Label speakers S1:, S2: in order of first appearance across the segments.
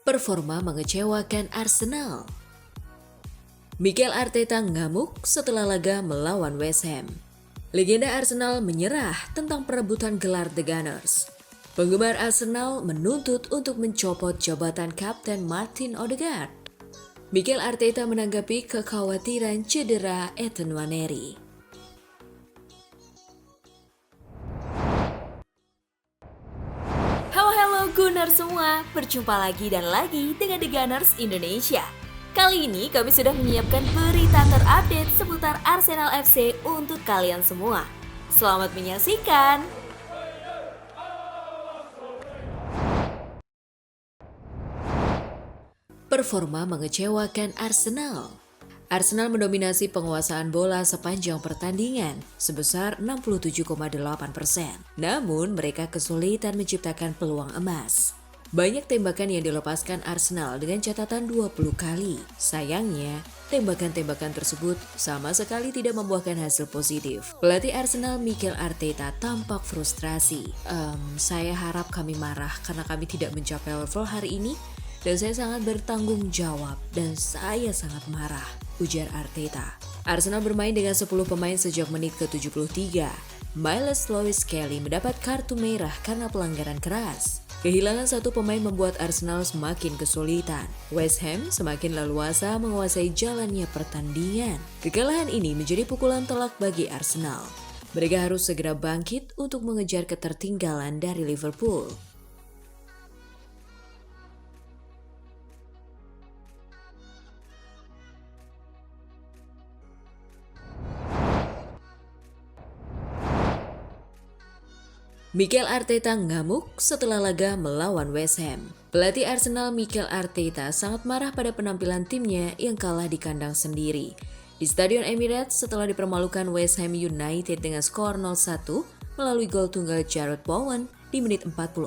S1: Performa mengecewakan Arsenal. Mikel Arteta ngamuk setelah laga melawan West Ham. Legenda Arsenal menyerah tentang perebutan gelar The Gunners. Penggemar Arsenal menuntut untuk mencopot jabatan Kapten Martin Odegaard. Mikel Arteta menanggapi kekhawatiran cedera Ethan Nwaneri. Halo Gunner semua, berjumpa lagi dan lagi dengan The Gunners Indonesia. Kali ini kami sudah menyiapkan berita terupdate seputar Arsenal FC untuk kalian semua. Selamat menyaksikan! Performa mengecewakan Arsenal. Arsenal mendominasi penguasaan bola sepanjang pertandingan sebesar 67,8%. Namun mereka kesulitan menciptakan peluang emas. Banyak tembakan yang dilepaskan Arsenal dengan catatan 20 kali. Sayangnya, tembakan-tembakan tersebut sama sekali tidak membuahkan hasil positif. Pelatih Arsenal Mikel Arteta tampak frustrasi. Saya harap kami marah karena kami tidak mencapai level hari ini. Dan saya sangat bertanggung jawab dan saya sangat marah, ujar Arteta. Arsenal bermain dengan 10 pemain sejak menit ke-73. Miles Lewis Kelly mendapat kartu merah karena pelanggaran keras. Kehilangan satu pemain membuat Arsenal semakin kesulitan. West Ham semakin leluasa menguasai jalannya pertandingan. Kekalahan ini menjadi pukulan telak bagi Arsenal. Mereka harus segera bangkit untuk mengejar ketertinggalan dari Liverpool. Mikel Arteta ngamuk setelah laga melawan West Ham. Pelatih Arsenal Mikel Arteta sangat marah pada penampilan timnya yang kalah di kandang sendiri. Di Stadion Emirates setelah dipermalukan West Ham United dengan skor 0-1 melalui gol tunggal Jarrod Bowen di menit 44.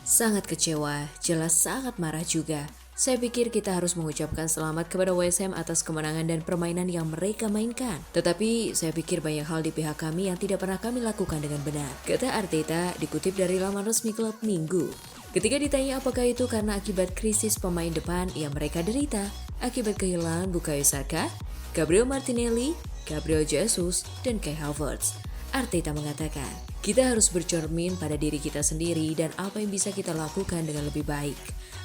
S1: Sangat kecewa, jelas sangat marah juga. Saya pikir kita harus mengucapkan selamat kepada West Ham atas kemenangan dan permainan yang mereka mainkan. Tetapi saya pikir banyak hal di pihak kami yang tidak pernah kami lakukan dengan benar, kata Arteta dikutip dari laman resmi klub Minggu. Ketika ditanya apakah itu karena akibat krisis pemain depan yang mereka derita, akibat kehilangan Bukayo Saka, Gabriel Martinelli, Gabriel Jesus, dan Kai Havertz, Arteta mengatakan, kita harus bercermin pada diri kita sendiri dan apa yang bisa kita lakukan dengan lebih baik.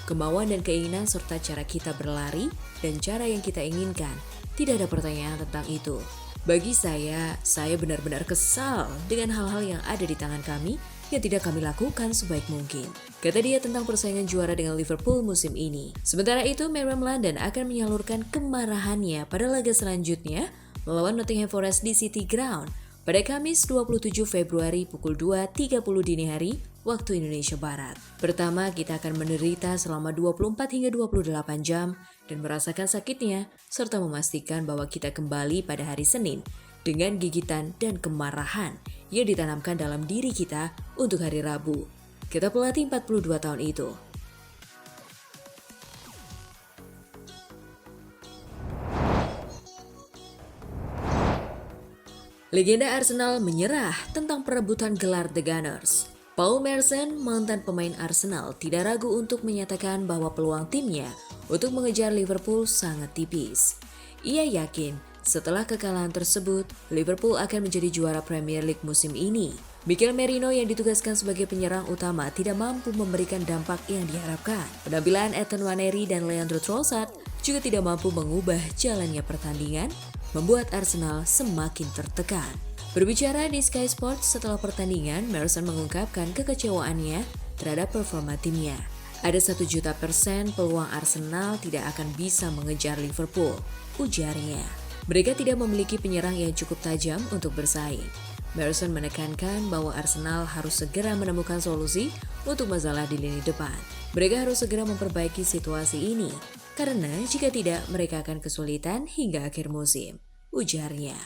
S1: Kemauan dan keinginan serta cara kita berlari dan cara yang kita inginkan. Tidak ada pertanyaan tentang itu. Bagi saya benar-benar kesal dengan hal-hal yang ada di tangan kami yang tidak kami lakukan sebaik mungkin. Kata dia tentang persaingan juara dengan Liverpool musim ini. Sementara itu, Miriam London akan menyalurkan kemarahannya pada laga selanjutnya melawan Nottingham Forest di City Ground pada Kamis 27 Februari pukul 2.30 dini hari waktu Indonesia Barat. Pertama, kita akan menderita selama 24 hingga 28 jam dan merasakan sakitnya, serta memastikan bahwa kita kembali pada hari Senin dengan gigitan dan kemarahan yang ditanamkan dalam diri kita untuk hari Rabu. Kata pelatih 42 tahun itu. Legenda Arsenal menyerah tentang perebutan gelar The Gunners. Paul Merson, mantan pemain Arsenal, tidak ragu untuk menyatakan bahwa peluang timnya untuk mengejar Liverpool sangat tipis. Ia yakin setelah kekalahan tersebut, Liverpool akan menjadi juara Premier League musim ini. Mikel Merino yang ditugaskan sebagai penyerang utama tidak mampu memberikan dampak yang diharapkan. Penampilan Ethan Nwaneri dan Leandro Trossard juga tidak mampu mengubah jalannya pertandingan, membuat Arsenal semakin tertekan. Berbicara di Sky Sports setelah pertandingan, Merson mengungkapkan kekecewaannya terhadap performa timnya. Ada 1.000.000% peluang Arsenal tidak akan bisa mengejar Liverpool, ujarnya. Mereka tidak memiliki penyerang yang cukup tajam untuk bersaing. Merson menekankan bahwa Arsenal harus segera menemukan solusi untuk masalah di lini depan. Mereka harus segera memperbaiki situasi ini, karena jika tidak mereka akan kesulitan hingga akhir musim, ujarnya.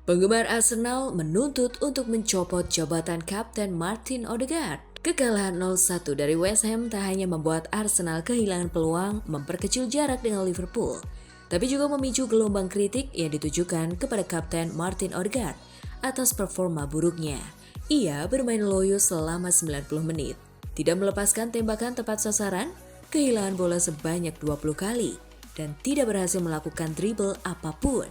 S1: Penggemar Arsenal menuntut untuk mencopot jabatan Kapten Martin Odegaard. Kekalahan 0-1 dari West Ham tak hanya membuat Arsenal kehilangan peluang memperkecil jarak dengan Liverpool, tapi juga memicu gelombang kritik yang ditujukan kepada Kapten Martin Odegaard atas performa buruknya. Ia bermain loyo selama 90 menit, tidak melepaskan tembakan tepat sasaran, kehilangan bola sebanyak 20 kali, dan tidak berhasil melakukan dribble apapun.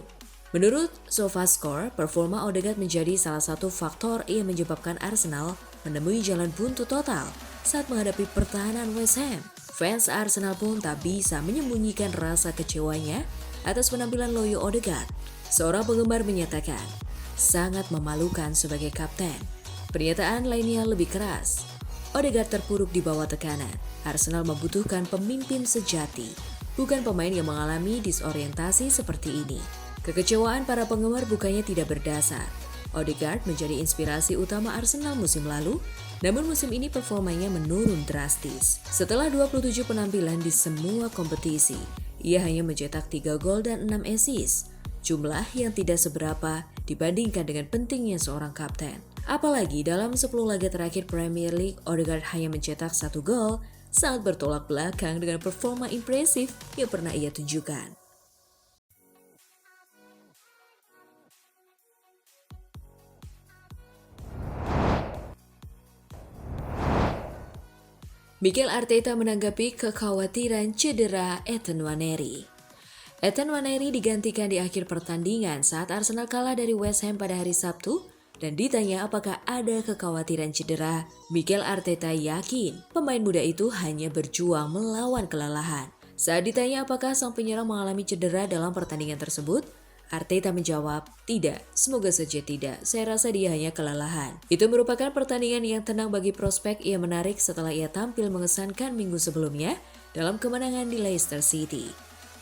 S1: Menurut SofaScore, performa Odegaard menjadi salah satu faktor yang menyebabkan Arsenal menemui jalan buntu total saat menghadapi pertahanan West Ham. Fans Arsenal pun tak bisa menyembunyikan rasa kecewanya atas penampilan loyo Odegaard. Seorang penggemar menyatakan, sangat memalukan sebagai kapten. Pernyataan lainnya lebih keras. Odegaard terpuruk di bawah tekanan. Arsenal membutuhkan pemimpin sejati, bukan pemain yang mengalami disorientasi seperti ini. Kekecewaan para penggemar bukannya tidak berdasar. Odegaard menjadi inspirasi utama Arsenal musim lalu, namun musim ini performanya menurun drastis. Setelah 27 penampilan di semua kompetisi, ia hanya mencetak 3 gol dan 6 assist. Jumlah yang tidak seberapa dibandingkan dengan pentingnya seorang kapten. Apalagi dalam 10 laga terakhir Premier League, Odegaard hanya mencetak 1 gol, sangat bertolak belakang dengan performa impresif yang pernah ia tunjukkan. Mikel Arteta menanggapi kekhawatiran cedera Ethan Nwaneri. Ethan Nwaneri digantikan di akhir pertandingan saat Arsenal kalah dari West Ham pada hari Sabtu, dan ditanya apakah ada kekhawatiran cedera. Mikel Arteta yakin pemain muda itu hanya berjuang melawan kelelahan. Saat ditanya apakah sang penyerang mengalami cedera dalam pertandingan tersebut, Arteta menjawab, tidak, semoga saja tidak, saya rasa dia hanya kelelahan. Itu merupakan pertandingan yang tenang bagi prospek yang menarik setelah ia tampil mengesankan minggu sebelumnya dalam kemenangan di Leicester City.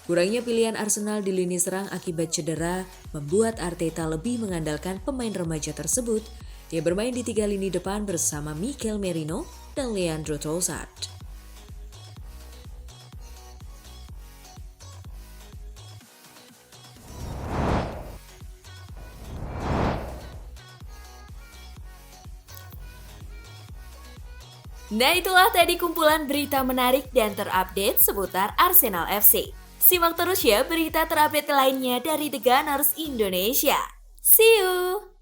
S1: Kurangnya pilihan Arsenal di lini serang akibat cedera membuat Arteta lebih mengandalkan pemain remaja tersebut yang bermain di 3 lini depan bersama Mikel Merino dan Leandro Trossard.
S2: Nah, itulah tadi kumpulan berita menarik dan terupdate seputar Arsenal FC. Simak terus ya berita terupdate lainnya dari The Gunners Indonesia. See you!